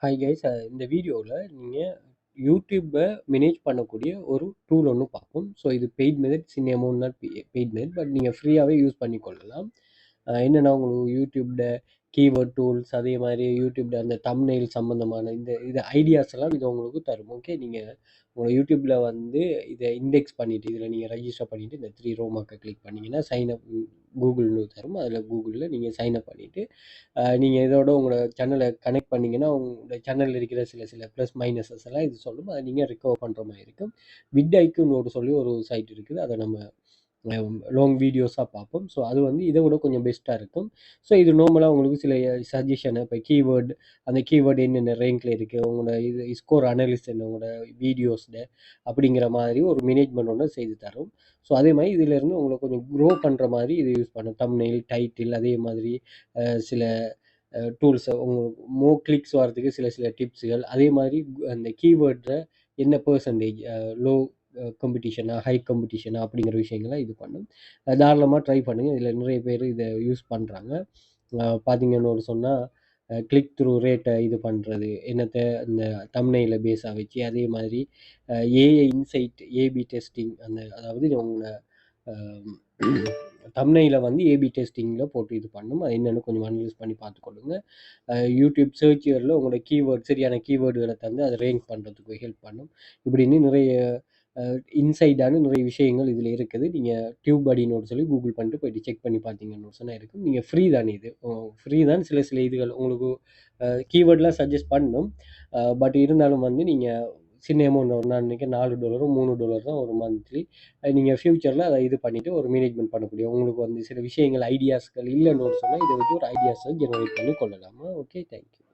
Hi guys, இந்த வீடியோவில் நீங்கள் யூடியூப்பை மேனேஜ் பண்ணக்கூடிய ஒரு டூல் ஒன்று பார்ப்போம். ஸோ இது பெய்ட் மெத்தட், சின்ன அமௌண்ட் தான் பெய்ட் மெத்தட், பட் நீங்கள் ஃப்ரீயாகவே யூஸ் பண்ணி கொள்ளலாம். என்னென்னா உங்களுக்கு யூடியூப்ட கீவேர்ட் டூல்ஸ், அதே மாதிரி யூடியூப்ல அந்த தம்ப்நெயில் சம்மந்தமான இது ஐடியாஸ் எல்லாம் இது உங்களுக்கு தரும். ஓகே, நீங்கள் உங்கள் யூடியூப்பில் வந்து இதை இண்டெக்ஸ் பண்ணிவிட்டு இதில் நீங்கள் ரெஜிஸ்டர் பண்ணிவிட்டு இந்த 3 ரோ மார்க்கை கிளிக் பண்ணிங்கன்னா சைன் அப் கூகுள்னு தரும். அதில் கூகுளில் நீங்கள் சைன் அப் பண்ணிவிட்டு நீங்கள் இதோட உங்களோட சேனலை கனெக்ட் பண்ணிங்கன்னா உங்களோட சேனலில் இருக்கிற சில சில ப்ளஸ் மைனஸஸ் எல்லாம் இது சொல்லும். அதை நீங்கள் ரிகவர் பண்ணுற மாதிரி இருக்கும். விட்ஐக்குன்னு சொல்லி ஒரு சைட் இருக்குது. அதை நம்ம லாங் வீடியோஸாக பார்ப்போம். ஸோ அது வந்து இதை விட கொஞ்சம் பெஸ்ட்டாக இருக்கும். ஸோ இது நார்மலாக உங்களுக்கு சில சஜஷனை, இப்போ கீவேர்டு, அந்த கீவேர்டு என்னென்ன ரேங்கில் இருக்குது, உங்களோட இது ஸ்கோர் அனலிஸ்ட் என்ன, உங்களோட வீடியோஸில் அப்படிங்கிற மாதிரி ஒரு மேனேஜ்மெண்ட் ஒன்று செய்து தரும். ஸோ அதே மாதிரி இதிலேருந்து உங்களை கொஞ்சம் க்ரோ பண்ணுற மாதிரி இது யூஸ் பண்ணும். தம்ப்நெயில், டைட்டில், அதே மாதிரி சில டூல்ஸை உங்களுக்கு கிளிக்ஸ் வரதுக்கு சில சில டிப்ஸுகள், அதே மாதிரி அந்த கீவேர்டில் என்ன பெர்சன்டேஜ், லோ காம்படிஷனா, ஹை காம்படிஷனா அப்படிங்கிற விஷயங்களை இது பண்ணும். தாராளமாக ட்ரை பண்ணுங்கள். இதில் நிறைய பேர் இதை யூஸ் பண்ணுறாங்க. பார்த்தீங்கன்னு ஒரு சொன்னால் கிளிக் த்ரூ ரேட்டை இது பண்ணுறது, என்னத்தை இந்த தம்ப்நெயிலை பேஸாக வச்சு, அதே மாதிரி ஏஐ இன்சைட், ஏபி டெஸ்டிங், அதாவது உங்களை தம்ப்நெயிலை வந்து ஏபி டெஸ்டிங்கில் போட்டு இது பண்ணும். அது என்னென்னு கொஞ்சம் அனலைஸ் பண்ணி பார்த்துக்கொள்ளுங்க. யூடியூப் சர்ச்சரில் உங்களோட கீவேர்ட், சரியான கீவேர்டுகளை தந்து அதை ரேங்க் பண்ணுறதுக்கு ஹெல்ப் பண்ணும். இப்படின்னு நிறைய இன்சைடான நிறைய விஷயங்கள் இதில் இருக்குது. நீங்கள் டியூப் அடின்னு சொல்லி கூகுள் பண்ணிட்டு போய்ட்டு செக் பண்ணி பார்த்தீங்கன்னு சொன்னால் இருக்கும். நீங்கள் ஃப்ரீ தானே, இது ஃப்ரீ தான். சில சில இதுகள் உங்களுக்கு கீவேர்ட்லாம் சஜஸ்ட் பண்ணணும். பட் இருந்தாலும் வந்து நீங்கள் சின்ன அமௌண்ட், ஒரு நாளைக்கு $4 $3 தான் ஒரு மந்த்லி. நீங்கள் ஃப்யூச்சரில் அதை இது பண்ணிவிட்டு ஒரு மேனேஜ்மெண்ட் பண்ணக்கூடிய உங்களுக்கு வந்து சில விஷயங்கள் ஐடியாஸ்கள் இல்லைன்னு சொன்னால் இதை வச்சு ஒரு ஐடியாஸை ஜெனரேட் பண்ணி கொள்ளலாமா. Okay, thank you.